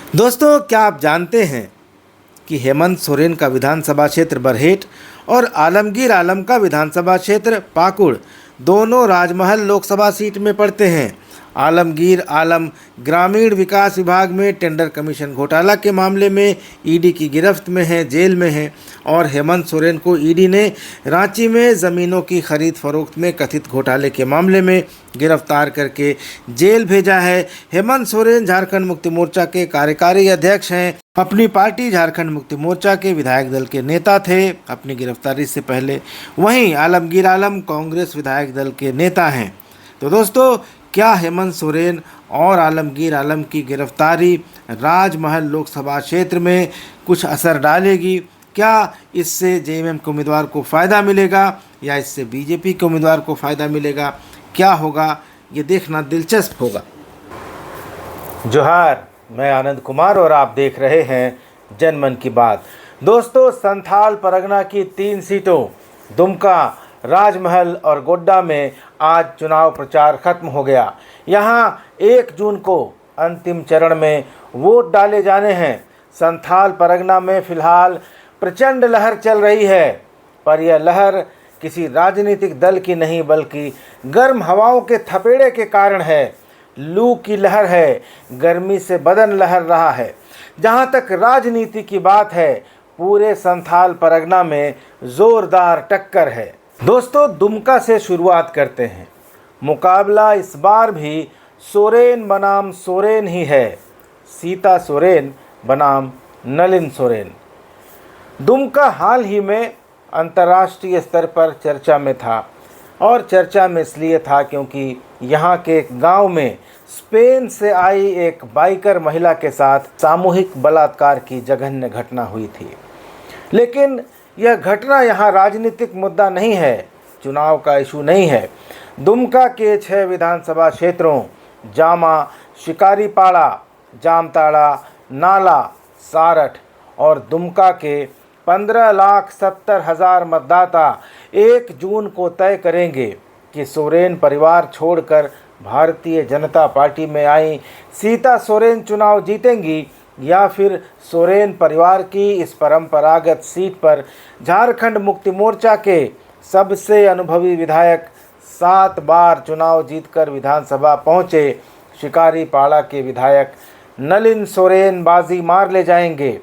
दोस्तों, क्या आप जानते हैं कि हेमंत सोरेन का विधानसभा क्षेत्र बरहेट और आलमगीर आलम का विधानसभा क्षेत्र पाकुड़ दोनों राजमहल लोकसभा सीट में पड़ते हैं। आलमगीर आलम ग्रामीण विकास विभाग में टेंडर कमीशन घोटाला के मामले में ईडी की गिरफ्त में है, जेल में है, और हेमंत सोरेन को ईडी ने रांची में ज़मीनों की खरीद फरोख्त में कथित घोटाले के मामले में गिरफ्तार करके जेल भेजा है। हेमंत सोरेन झारखंड मुक्ति मोर्चा के कार्यकारी अध्यक्ष हैं। अपनी पार्टी झारखंड मुक्ति मोर्चा के विधायक दल के नेता थे अपनी गिरफ्तारी से पहले। वहीं आलमगीर आलम कांग्रेस विधायक दल के नेता हैं। तो दोस्तों, क्या हेमंत सोरेन और आलमगीर आलम की गिरफ्तारी राजमहल लोकसभा क्षेत्र में कुछ असर डालेगी? क्या इससे जेएमएम के उम्मीदवार को फ़ायदा मिलेगा या इससे बीजेपी के उम्मीदवार को फ़ायदा मिलेगा? क्या होगा, ये देखना दिलचस्प होगा। जोहार, मैं आनंद कुमार और आप देख रहे हैं जनमन की बात। दोस्तों, संथाल परगना की 3 सीटों दुमका, राजमहल और गोड्डा में आज चुनाव प्रचार खत्म हो गया। यहां 1 जून को अंतिम चरण में वोट डाले जाने हैं। संथाल परगना में फिलहाल प्रचंड लहर चल रही है, पर यह लहर किसी राजनीतिक दल की नहीं बल्कि गर्म हवाओं के थपेड़े के कारण है। लू की लहर है, गर्मी से बदन लहर रहा है। जहां तक राजनीति की बात है, पूरे संथाल परगना में जोरदार टक्कर है। दोस्तों, दुमका से शुरुआत करते हैं। मुकाबला इस बार भी सोरेन बनाम सोरेन ही है। सीता सोरेन बनाम नलिन सोरेन। दुमका हाल ही में अंतर्राष्ट्रीय स्तर पर चर्चा में था, और चर्चा में इसलिए था क्योंकि यहाँ के एक गांव में स्पेन से आई एक बाइकर महिला के साथ सामूहिक बलात्कार की जघन्य घटना हुई थी। लेकिन यह घटना यहाँ राजनीतिक मुद्दा नहीं है, चुनाव का इशू नहीं है। दुमका के 6 विधानसभा क्षेत्रों जामा, शिकारीपाड़ा, जामताड़ा, नाला, सारठ और दुमका के 15,70,000 मतदाता 1 जून को तय करेंगे कि सोरेन परिवार छोड़कर भारतीय जनता पार्टी में आई सीता सोरेन चुनाव जीतेंगी या फिर सोरेन परिवार की इस परंपरागत सीट पर झारखंड मुक्ति मोर्चा के सबसे अनुभवी विधायक 7 बार चुनाव जीतकर विधानसभा पहुंचे शिकारीपाड़ा के विधायक नलिन सोरेन बाजी मार ले जाएंगे।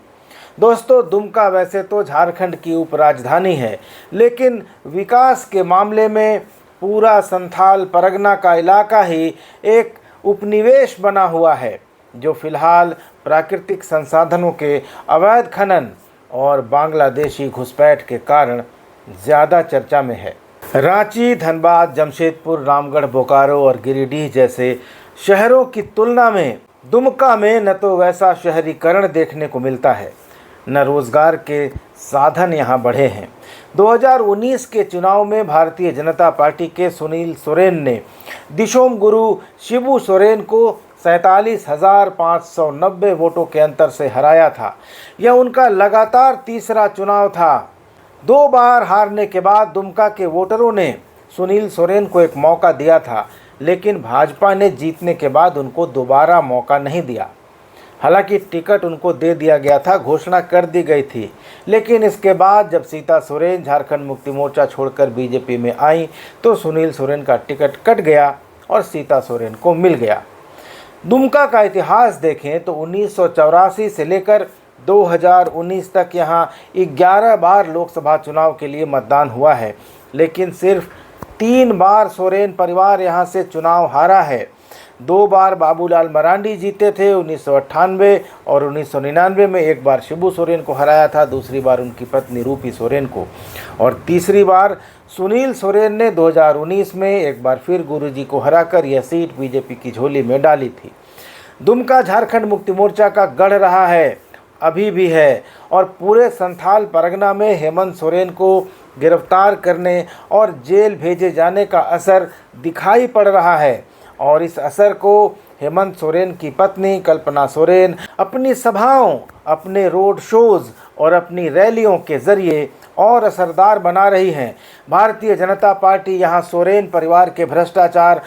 दोस्तों, दुमका वैसे तो झारखंड की उपराजधानी है, लेकिन विकास के मामले में पूरा संथाल परगना का इलाका ही एक उपनिवेश बना हुआ है, जो फिलहाल प्राकृतिक संसाधनों के अवैध खनन और बांग्लादेशी घुसपैठ के कारण ज़्यादा चर्चा में है। रांची, धनबाद, जमशेदपुर, रामगढ़, बोकारो और गिरिडीह जैसे शहरों की तुलना में दुमका में न तो वैसा शहरीकरण देखने को मिलता है, न रोजगार के साधन यहाँ बढ़े हैं। 2019 के चुनाव में भारतीय जनता पार्टी के सुनील सोरेन ने दिशोम गुरु शिबू सोरेन को 47,590 वोटों के अंतर से हराया था। यह उनका लगातार तीसरा चुनाव था। 2 बार हारने के बाद दुमका के वोटरों ने सुनील सोरेन को एक मौका दिया था, लेकिन भाजपा ने जीतने के बाद उनको दोबारा मौका नहीं दिया। हालांकि टिकट उनको दे दिया गया था, घोषणा कर दी गई थी, लेकिन इसके बाद जब सीता सोरेन झारखंड मुक्ति मोर्चा छोड़कर बीजेपी में आई तो सुनील सोरेन का टिकट कट गया और सीता सोरेन को मिल गया। दुमका का इतिहास देखें तो 1984 से लेकर 2019 तक यहाँ 11 बार लोकसभा चुनाव के लिए मतदान हुआ है, लेकिन सिर्फ 3 बार सोरेन परिवार यहाँ से चुनाव हारा है। 2 बार बाबूलाल मरांडी जीते थे 1998 और 1999 में। 1 बार शिबू सोरेन को हराया था, दूसरी बार उनकी पत्नी रूपी सोरेन को, और तीसरी बार सुनील सोरेन ने 2019 में एक बार फिर गुरुजी को हराकर यह सीट बीजेपी की झोली में डाली थी। दुमका झारखंड मुक्ति मोर्चा का गढ़ रहा है, अभी भी है, और पूरे संथाल परगना में हेमंत सोरेन को गिरफ्तार करने और जेल भेजे जाने का असर दिखाई पड़ रहा है। और इस असर को हेमंत सोरेन की पत्नी कल्पना सोरेन अपनी सभाओं, अपने रोड शोज और अपनी रैलियों के जरिए और असरदार बना रही हैं। भारतीय जनता पार्टी यहाँ सोरेन परिवार के भ्रष्टाचार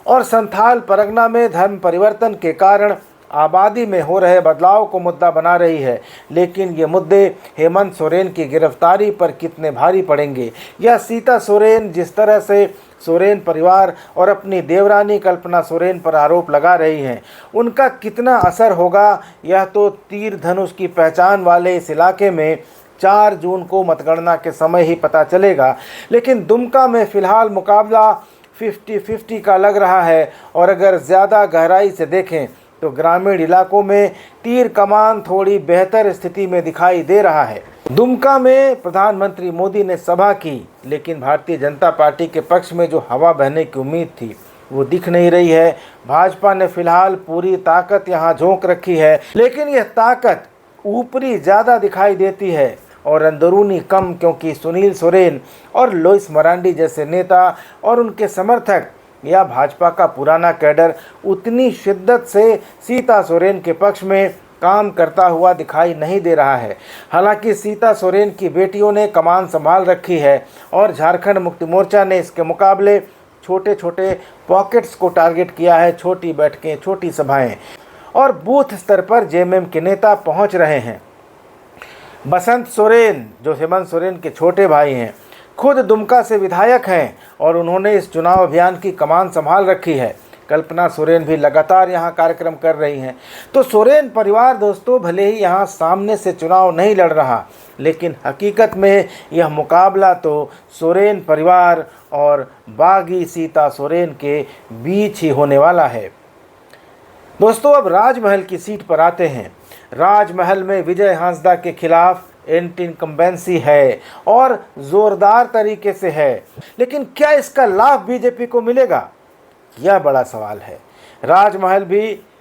और संथाल परगना में धर्म परिवर्तन के कारण आबादी में हो रहे बदलाव को मुद्दा बना रही है, लेकिन ये मुद्दे हेमंत सोरेन की गिरफ्तारी पर कितने भारी पड़ेंगे, या सीता सोरेन जिस तरह से सोरेन परिवार और अपनी देवरानी कल्पना सोरेन पर आरोप लगा रही हैं, उनका कितना असर होगा, यह तो तीर धनुष की पहचान वाले इस इलाके में 4 जून को मतगणना के समय ही पता चलेगा। लेकिन दुमका में फिलहाल मुकाबला 50-50 का लग रहा है, और अगर ज़्यादा गहराई से देखें तो ग्रामीण इलाकों में तीर कमान थोड़ी बेहतर स्थिति में दिखाई दे रहा है। दुमका में प्रधानमंत्री मोदी ने सभा की, लेकिन भारतीय जनता पार्टी के पक्ष में जो हवा बहने की उम्मीद थी वो दिख नहीं रही है। भाजपा ने फिलहाल पूरी ताकत यहाँ झोंक रखी है, लेकिन यह ताकत ऊपरी ज़्यादा दिखाई देती है और अंदरूनी कम, क्योंकि सुनील सोरेन और लुइस मरांडी जैसे नेता और उनके समर्थक या भाजपा का पुराना कैडर उतनी शिद्दत से सीता सोरेन के पक्ष में काम करता हुआ दिखाई नहीं दे रहा है। हालांकि सीता सोरेन की बेटियों ने कमान संभाल रखी है और झारखंड मुक्ति मोर्चा ने इसके मुकाबले छोटे छोटे पॉकेट्स को टारगेट किया है, छोटी बैठकें, छोटी सभाएं, और बूथ स्तर पर जेएमएम के नेता पहुंच रहे हैं। बसंत सोरेन जो हेमंत सोरेन के छोटे भाई हैं, खुद दुमका से विधायक हैं और उन्होंने इस चुनाव अभियान की कमान संभाल रखी है। कल्पना सोरेन भी लगातार यहाँ कार्यक्रम कर रही हैं। तो सोरेन परिवार दोस्तों भले ही यहाँ सामने से चुनाव नहीं लड़ रहा, लेकिन हकीकत में यह मुकाबला तो सोरेन परिवार और बागी सीता सोरेन के बीच ही होने वाला है। दोस्तों अब राजमहल की सीट पर आते हैं। राजमहल में विजय हांसदा के खिलाफ एंटी इनकम्बेंसी है और ज़ोरदार तरीके से है, लेकिन क्या इसका लाभ बीजेपी को मिलेगा, यह बड़ा सवाल है। राजमहल भी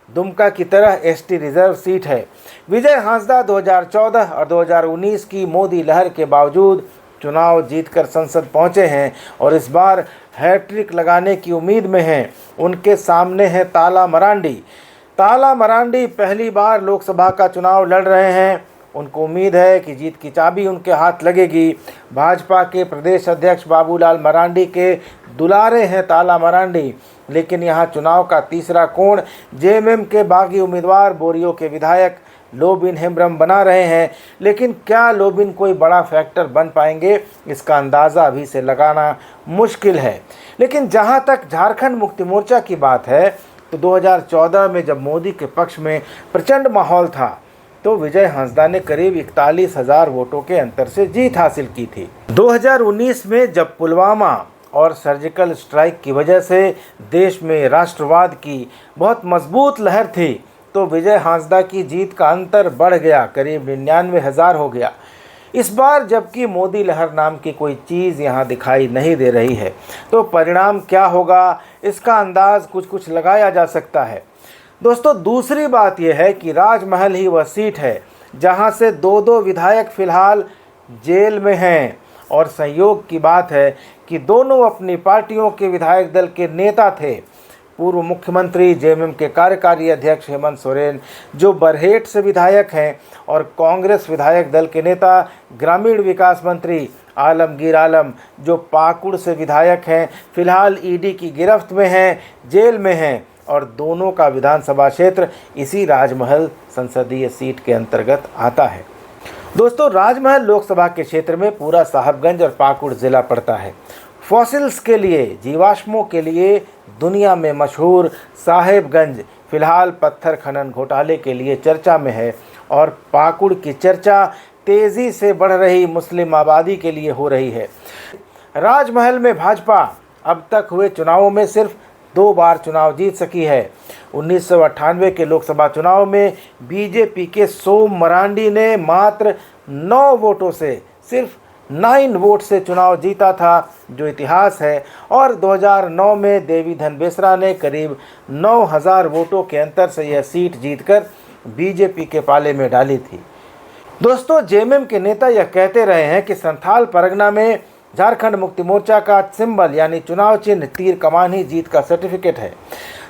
दुमका की तरह एसटी रिजर्व सीट है। विजय हांसदा 2014 और 2019 की मोदी लहर के बावजूद चुनाव जीतकर संसद पहुंचे हैं और इस बार हैट्रिक लगाने की उम्मीद में हैं। उनके सामने है ताला मरांडी। ताला मरांडी पहली बार लोकसभा का चुनाव लड़ रहे हैं। उनको उम्मीद है कि जीत की चाबी उनके हाथ लगेगी। भाजपा के प्रदेश अध्यक्ष बाबूलाल मरांडी के दुलारे हैं ताला मरांडी, लेकिन यहाँ चुनाव का तीसरा कोण जेएमएम के बागी उम्मीदवार बोरियो के विधायक लोबिन हेम्ब्रम बना रहे हैं। लेकिन क्या लोबिन कोई बड़ा फैक्टर बन पाएंगे, इसका अंदाज़ा अभी से लगाना मुश्किल है। लेकिन जहाँ तक झारखंड मुक्ति मोर्चा की बात है तो 2014 में जब मोदी के पक्ष में प्रचंड माहौल था तो विजय हांसदा ने करीब 41,000 वोटों के अंतर से जीत हासिल की थी। 2019 में जब पुलवामा और सर्जिकल स्ट्राइक की वजह से देश में राष्ट्रवाद की बहुत मजबूत लहर थी तो विजय हांसदा की जीत का अंतर बढ़ गया, करीब 99,000 हो गया। इस बार जबकि मोदी लहर नाम की कोई चीज़ यहाँ दिखाई नहीं दे रही है, तो परिणाम क्या होगा इसका अंदाज़ कुछ लगाया जा सकता है। दोस्तों दूसरी बात यह है कि राजमहल ही वह सीट है जहाँ से दो विधायक फिलहाल जेल में हैं, और संयोग की बात है कि दोनों अपनी पार्टियों के विधायक दल के नेता थे। पूर्व मुख्यमंत्री जेएमएम के कार्यकारी अध्यक्ष हेमंत सोरेन जो बरहेट से विधायक हैं, और कांग्रेस विधायक दल के नेता ग्रामीण विकास मंत्री आलमगीर आलम जो पाकुड़ से विधायक हैं, फिलहाल ईडी की गिरफ्त में हैं, जेल में हैं, और दोनों का विधानसभा क्षेत्र इसी राजमहल संसदीय सीट के अंतर्गत आता है। दोस्तों राजमहल लोकसभा के क्षेत्र में पूरा साहबगंज और पाकुड़ जिला पड़ता है। फॉसिल्स के लिए, जीवाश्मों के लिए दुनिया में मशहूर साहेबगंज फिलहाल पत्थर खनन घोटाले के लिए चर्चा में है, और पाकुड़ की चर्चा तेज़ी से बढ़ रही मुस्लिम आबादी के लिए हो रही है। राजमहल में भाजपा अब तक हुए चुनावों में सिर्फ 2 बार चुनाव जीत सकी है। 1998 के लोकसभा चुनाव में बीजेपी के सोम मरांडी ने मात्र 9 वोटों से, सिर्फ 9 वोट से चुनाव जीता था, जो इतिहास है, और 2009 में देवी धन बेसरा ने करीब 9,000 वोटों के अंतर से यह सीट जीतकर बीजेपी के पाले में डाली थी। दोस्तों जेएमएम के नेता यह कहते रहे हैं कि संथाल परगना में झारखंड मुक्ति मोर्चा का सिंबल यानी चुनाव चिन्ह तीर कमान ही जीत का सर्टिफिकेट है।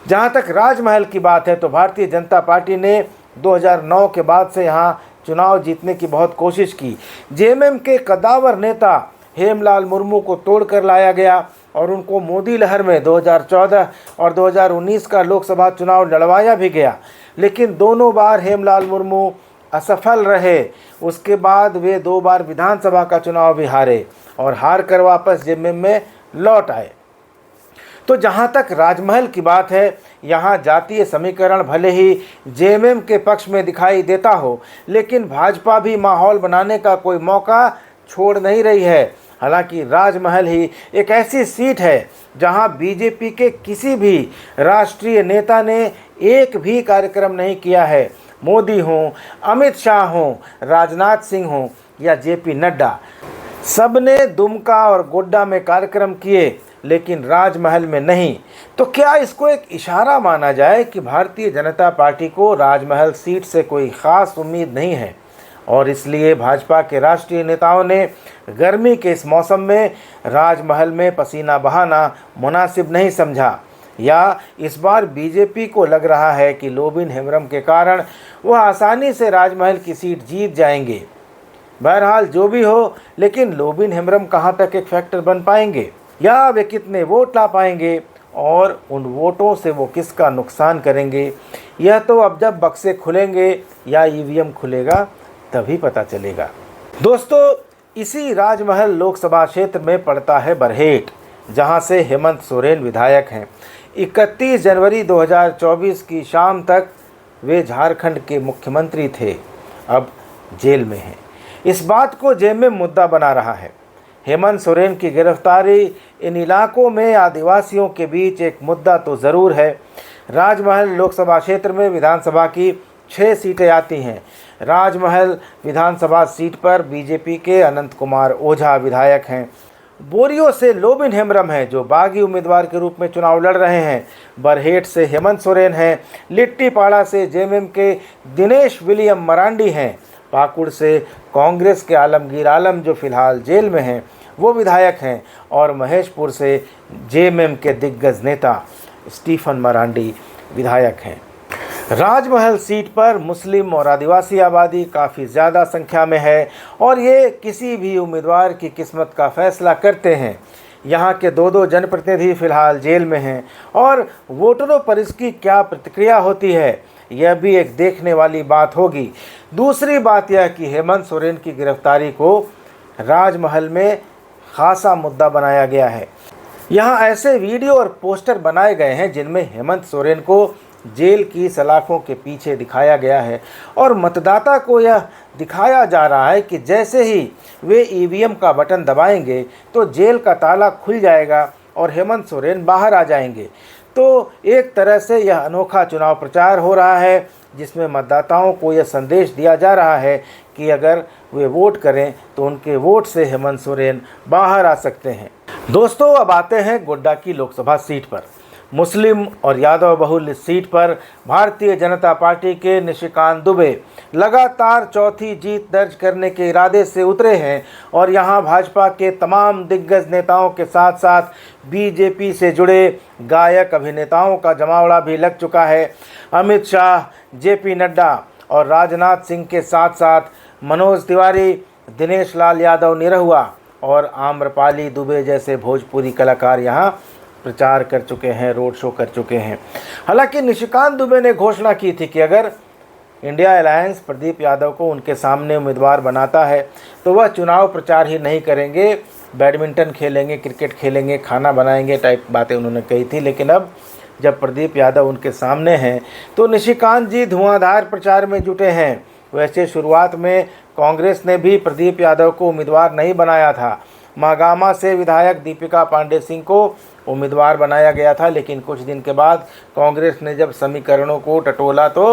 जहां तक राजमहल की बात है तो भारतीय जनता पार्टी ने 2009 के बाद से यहां चुनाव जीतने की बहुत कोशिश की। जेएमएम के कदावर नेता हेमलाल मुर्मू को तोड़कर लाया गया और उनको मोदी लहर में 2014 और 2019 का लोकसभा चुनाव लड़वाया भी गया। लेकिन दोनों बार हेमलाल मुर्मू असफल रहे। उसके बाद वे 2 बार विधानसभा का चुनाव भी हारे और हार कर वापस जेएमएम में लौट आए। तो जहां तक राजमहल की बात है, यहाँ जातीय समीकरण भले ही जेएमएम के पक्ष में दिखाई देता हो, लेकिन भाजपा भी माहौल बनाने का कोई मौका छोड़ नहीं रही है। हालांकि राजमहल ही एक ऐसी सीट है जहां बीजेपी के किसी भी राष्ट्रीय नेता ने एक भी कार्यक्रम नहीं किया है। मोदी हों, अमित शाह हों, राजनाथ सिंह हों या जेपी नड्डा, सबने दुमका और गोड्डा में कार्यक्रम किए, लेकिन राजमहल में नहीं। तो क्या इसको एक इशारा माना जाए कि भारतीय जनता पार्टी को राजमहल सीट से कोई ख़ास उम्मीद नहीं है और इसलिए भाजपा के राष्ट्रीय नेताओं ने गर्मी के इस मौसम में राजमहल में पसीना बहाना मुनासिब नहीं समझा, या इस बार बीजेपी को लग रहा है कि लोबिन हेम्ब्रम के कारण वह आसानी से राजमहल की सीट जीत जाएंगे। बहरहाल जो भी हो, लेकिन लोबिन हेम्ब्रम कहाँ तक एक फैक्टर बन पाएंगे या वे कितने वोट ला पाएंगे और उन वोटों से वो किसका नुकसान करेंगे, यह तो अब जब बक्से खुलेंगे या ईवीएम खुलेगा तभी पता चलेगा। दोस्तों, इसी राजमहल लोकसभा क्षेत्र में पड़ता है बरहेट, जहां से हेमंत सोरेन विधायक हैं। 31 जनवरी 2024 की शाम तक वे झारखंड के मुख्यमंत्री थे, अब जेल में हैं। इस बात को जेएमएम मुद्दा बना रहा है। हेमंत सोरेन की गिरफ्तारी इन इलाकों में आदिवासियों के बीच एक मुद्दा तो ज़रूर है। राजमहल लोकसभा क्षेत्र में विधानसभा की 6 सीटें आती हैं। राजमहल विधानसभा सीट पर बीजेपी के अनंत कुमार ओझा विधायक हैं। बोरियो से लोबिन हेम्ब्रम हैं जो बागी उम्मीदवार के रूप में चुनाव लड़ रहे हैं। बरहेट से हेमंत सोरेन हैं। लिट्टीपाड़ा से जेएमएम के दिनेश विलियम मरांडी हैं। पाकुड़ से कांग्रेस के आलमगीर आलम जो फिलहाल जेल में हैं वो विधायक हैं, और महेशपुर से जेएमएम के दिग्गज नेता स्टीफन मरांडी विधायक हैं। राजमहल सीट पर मुस्लिम और आदिवासी आबादी काफ़ी ज़्यादा संख्या में है और ये किसी भी उम्मीदवार की किस्मत का फैसला करते हैं। यहाँ के 2 जनप्रतिनिधि फिलहाल जेल में हैं और वोटरों पर इसकी क्या प्रतिक्रिया होती है, यह भी एक देखने वाली बात होगी। दूसरी बात यह कि हेमंत सोरेन की गिरफ्तारी को राजमहल में खासा मुद्दा बनाया गया है। यहाँ ऐसे वीडियो और पोस्टर बनाए गए हैं जिनमें हेमंत सोरेन को जेल की सलाखों के पीछे दिखाया गया है और मतदाता को यह दिखाया जा रहा है कि जैसे ही वे ईवीएम का बटन दबाएंगे तो जेल का ताला खुल जाएगा और हेमंत सोरेन बाहर आ जाएंगे। तो एक तरह से यह अनोखा चुनाव प्रचार हो रहा है जिसमें मतदाताओं को यह संदेश दिया जा रहा है कि अगर वे वोट करें तो उनके वोट से हेमंत सोरेन बाहर आ सकते हैं। दोस्तों, अब आते हैं गोड्डा की लोकसभा सीट पर। मुस्लिम और यादव बहुल इस सीट पर भारतीय जनता पार्टी के निशिकांत दुबे लगातार चौथी जीत दर्ज करने के इरादे से उतरे हैं और यहां भाजपा के तमाम दिग्गज नेताओं के साथ साथ बीजेपी से जुड़े गायक अभिनेताओं का जमावड़ा भी लग चुका है। अमित शाह, जेपी नड्डा और राजनाथ सिंह के साथ साथ मनोज तिवारी, दिनेश लाल यादव निरहुआ और आम्रपाली दुबे जैसे भोजपुरी कलाकार यहाँ प्रचार कर चुके हैं, रोड शो कर चुके हैं। हालांकि निशिकांत दुबे ने घोषणा की थी कि अगर इंडिया अलायंस प्रदीप यादव को उनके सामने उम्मीदवार बनाता है तो वह चुनाव प्रचार ही नहीं करेंगे, बैडमिंटन खेलेंगे, क्रिकेट खेलेंगे, खाना बनाएंगे टाइप बातें उन्होंने कही थी। लेकिन अब जब प्रदीप यादव उनके सामने हैं तो निशिकांत जी धुआंधार प्रचार में जुटे हैं। वैसे शुरुआत में कांग्रेस ने भी प्रदीप यादव को उम्मीदवार नहीं बनाया था। महागामा से विधायक दीपिका पांडे सिंह को उम्मीदवार बनाया गया था, लेकिन कुछ दिन के बाद कांग्रेस ने जब समीकरणों को टटोला तो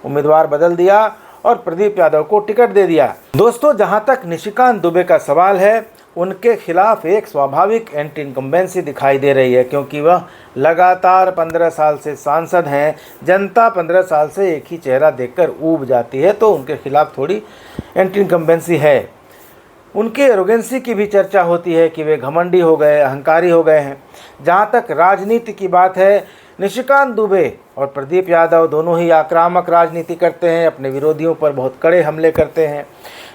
उम्मीदवार बदल दिया और प्रदीप यादव को टिकट दे दिया। दोस्तों, जहां तक निशिकांत दुबे का सवाल है, उनके खिलाफ एक स्वाभाविक एंटी इनकम्बेंसी दिखाई दे रही है क्योंकि वह लगातार 15 साल से सांसद हैं। जनता 15 साल से एक ही चेहरा देखकर ऊब जाती है, तो उनके खिलाफ थोड़ी एंटी इनकम्बेंसी है। उनकी एरोगेंसी की भी चर्चा होती है कि वे घमंडी हो गए, अहंकारी हो गए हैं। जहां तक राजनीति की बात है, निशिकांत दुबे और प्रदीप यादव दोनों ही आक्रामक राजनीति करते हैं, अपने विरोधियों पर बहुत कड़े हमले करते हैं।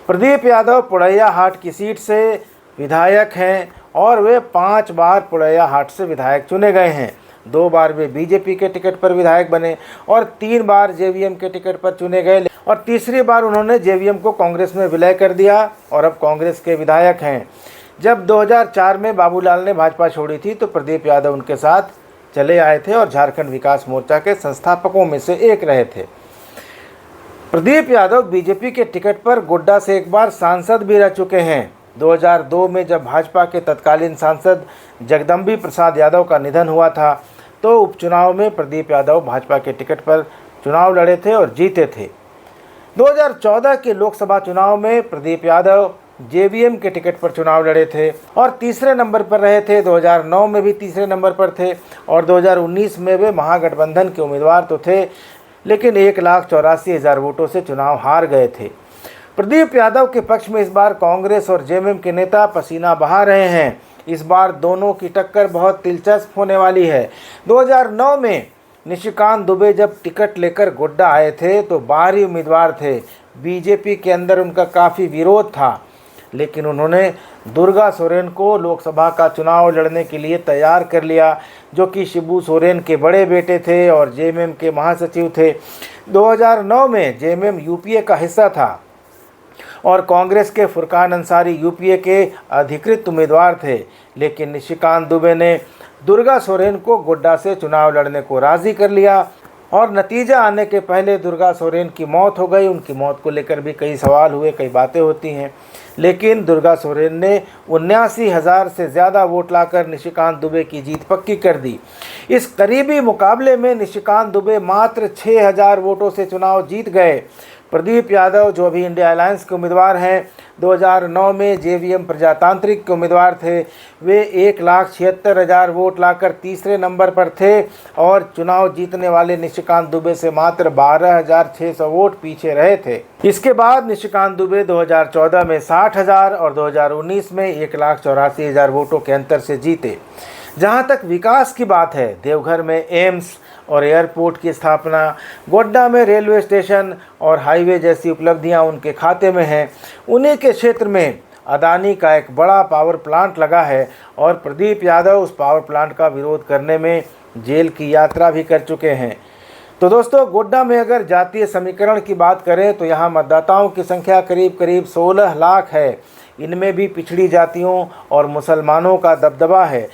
प्रदीप यादव पुड़ैया हाट की सीट से विधायक हैं और वे 5 बार पुड़ैया हाट से विधायक चुने गए हैं। 2 बार वे बीजेपी के टिकट पर विधायक बने और 3 बार जेवीएम के टिकट पर चुने गए और तीसरी बार उन्होंने जेवीएम को कांग्रेस में विलय कर दिया और अब कांग्रेस के विधायक हैं। जब 2004 में बाबूलाल ने भाजपा छोड़ी थी तो प्रदीप यादव उनके साथ चले आए थे और झारखंड विकास मोर्चा के संस्थापकों में से एक रहे थे। प्रदीप यादव बीजेपी के टिकट पर गोड्डा से एक बार सांसद भी रह चुके हैं। 2002 में जब भाजपा के तत्कालीन सांसद जगदम्बी प्रसाद यादव का निधन हुआ था तो उपचुनाव में प्रदीप यादव भाजपा के टिकट पर चुनाव लड़े थे और जीते थे। 2014 के लोकसभा चुनाव में प्रदीप यादव जेवीएम के टिकट पर चुनाव लड़े थे और तीसरे नंबर पर रहे थे। 2009 में भी तीसरे नंबर पर थे और 2019 में वे महागठबंधन के उम्मीदवार तो थे, लेकिन 1,84,000 वोटों से चुनाव हार गए थे। प्रदीप यादव के पक्ष में इस बार कांग्रेस और जेएमएम के नेता पसीना बहा रहे हैं। इस बार दोनों की टक्कर बहुत दिलचस्प होने वाली है। 2009 में निशिकांत दुबे जब टिकट लेकर गोड्डा आए थे तो बाहरी उम्मीदवार थे। बीजेपी के अंदर उनका काफ़ी विरोध था, लेकिन उन्होंने दुर्गा सोरेन को लोकसभा का चुनाव लड़ने के लिए तैयार कर लिया, जो कि शिबू सोरेन के बड़े बेटे थे और जेएमएम के महासचिव थे। 2009 में जेएमएम यूपीए का हिस्सा था और कांग्रेस के फुरकान अंसारी यूपीए के अधिकृत उम्मीदवार थे, लेकिन निशिकांत दुबे ने दुर्गा सोरेन को गोड्डा से चुनाव लड़ने को राज़ी कर लिया और नतीजा आने के पहले दुर्गा सोरेन की मौत हो गई। उनकी मौत को लेकर भी कई सवाल हुए, कई बातें होती हैं, लेकिन दुर्गा सोरेन ने 79,000 से ज़्यादा वोट लाकर निशिकांत दुबे की जीत पक्की कर दी। इस करीबी मुकाबले में निशिकांत दुबे मात्र 6,000 वोटों से चुनाव जीत गए। प्रदीप यादव, जो अभी इंडिया अलायंस के उम्मीदवार हैं, 2009 में जेवीएम प्रजातांत्रिक के उम्मीदवार थे। वे 1,76,000 वोट लाकर तीसरे नंबर पर थे और चुनाव जीतने वाले निशिकांत दुबे से मात्र 12,600 वोट पीछे रहे थे। इसके बाद निशिकांत दुबे 2014 में 60,000 और 2019 में 1,84,000 वोटों के अंतर से जीते। जहां तक विकास की बात है, देवघर में एम्स और एयरपोर्ट की स्थापना, गोड्डा में रेलवे स्टेशन और हाईवे जैसी उपलब्धियां उनके खाते में हैं। उन्हीं के क्षेत्र में अदानी का एक बड़ा पावर प्लांट लगा है और प्रदीप यादव उस पावर प्लांट का विरोध करने में जेल की यात्रा भी कर चुके हैं। तो दोस्तों, गोड्डा में अगर जातीय समीकरण की बात करें तो यहाँ मतदाताओं की संख्या करीब 16 लाख है। इनमें भी पिछड़ी जातियों और मुसलमानों का दबदबा है।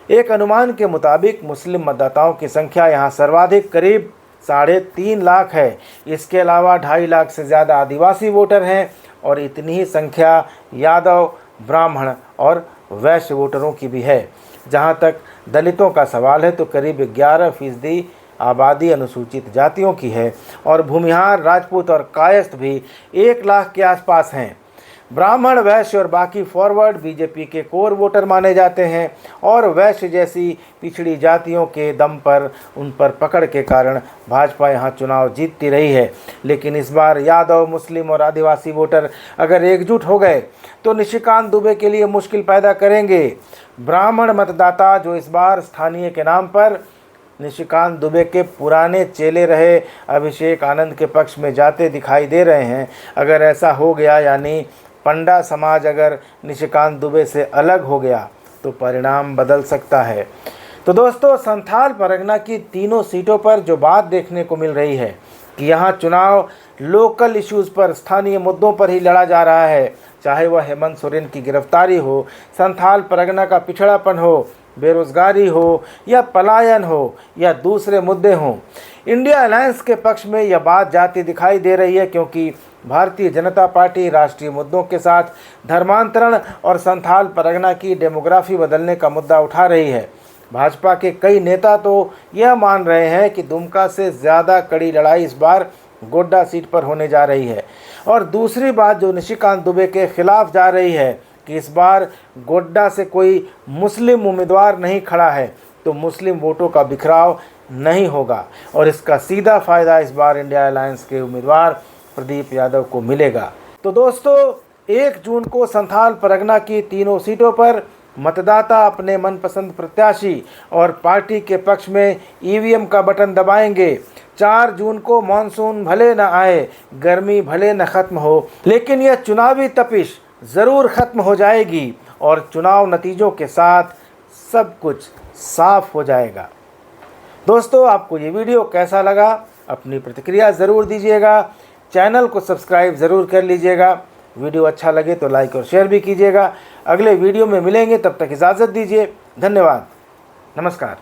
एक अनुमान के मुताबिक मुस्लिम मतदाताओं की संख्या यहाँ सर्वाधिक करीब 3.5 लाख है। इसके अलावा 2.5 लाख से ज़्यादा आदिवासी वोटर हैं और इतनी ही संख्या यादव, ब्राह्मण और वैश्य वोटरों की भी है। जहाँ तक दलितों का सवाल है तो करीब 11% आबादी अनुसूचित जातियों की है और भूमिहार, राजपूत और कायस्थ भी 1 लाख के आसपास हैं। ब्राह्मण, वैश्य और बाकी फॉरवर्ड बीजेपी के कोर वोटर माने जाते हैं और वैश्य जैसी पिछड़ी जातियों के दम पर, उन पर पकड़ के कारण भाजपा यहाँ चुनाव जीतती रही है। लेकिन इस बार यादव, मुस्लिम और आदिवासी वोटर अगर एकजुट हो गए तो निशिकांत दुबे के लिए मुश्किल पैदा करेंगे। ब्राह्मण मतदाता, जो इस बार स्थानीय के नाम पर निशिकांत दुबे के पुराने चेले रहे अभिषेक आनंद के पक्ष में जाते दिखाई दे रहे हैं। अगर ऐसा हो गया, यानी पंडा समाज अगर निशिकांत दुबे से अलग हो गया, तो परिणाम बदल सकता है। तो दोस्तों, संथाल परगना की तीनों सीटों पर जो बात देखने को मिल रही है कि यहाँ चुनाव लोकल इश्यूज़ पर, स्थानीय मुद्दों पर ही लड़ा जा रहा है, चाहे वह हेमंत सोरेन की गिरफ्तारी हो, संथाल परगना का पिछड़ापन हो, बेरोजगारी हो या पलायन हो या दूसरे मुद्दे हों। इंडिया अलायंस के पक्ष में यह बात जाती दिखाई दे रही है, क्योंकि भारतीय जनता पार्टी राष्ट्रीय मुद्दों के साथ धर्मांतरण और संथाल परगना की डेमोग्राफी बदलने का मुद्दा उठा रही है। भाजपा के कई नेता तो यह मान रहे हैं कि दुमका से ज़्यादा कड़ी लड़ाई इस बार गोड्डा सीट पर होने जा रही है। और दूसरी बात जो निशिकांत दुबे के खिलाफ जा रही है कि इस बार गोड्डा से कोई मुस्लिम उम्मीदवार नहीं खड़ा है, तो मुस्लिम वोटों का बिखराव नहीं होगा और इसका सीधा फ़ायदा इस बार इंडिया अलायंस के उम्मीदवार प्रदीप यादव को मिलेगा। तो दोस्तों, 1 जून को संथाल परगना की तीनों सीटों पर मतदाता अपने मनपसंद प्रत्याशी और पार्टी के पक्ष में ईवीएम का बटन दबाएंगे। 4 जून को मॉनसून भले न आए, गर्मी भले न खत्म हो, लेकिन यह चुनावी तपिश ज़रूर ख़त्म हो जाएगी और चुनाव नतीजों के साथ सब कुछ साफ हो जाएगा। दोस्तों, आपको ये वीडियो कैसा लगा अपनी प्रतिक्रिया ज़रूर दीजिएगा। चैनल को सब्सक्राइब ज़रूर कर लीजिएगा। वीडियो अच्छा लगे तो लाइक और शेयर भी कीजिएगा। अगले वीडियो में मिलेंगे, तब तक इजाज़त दीजिए। धन्यवाद। नमस्कार।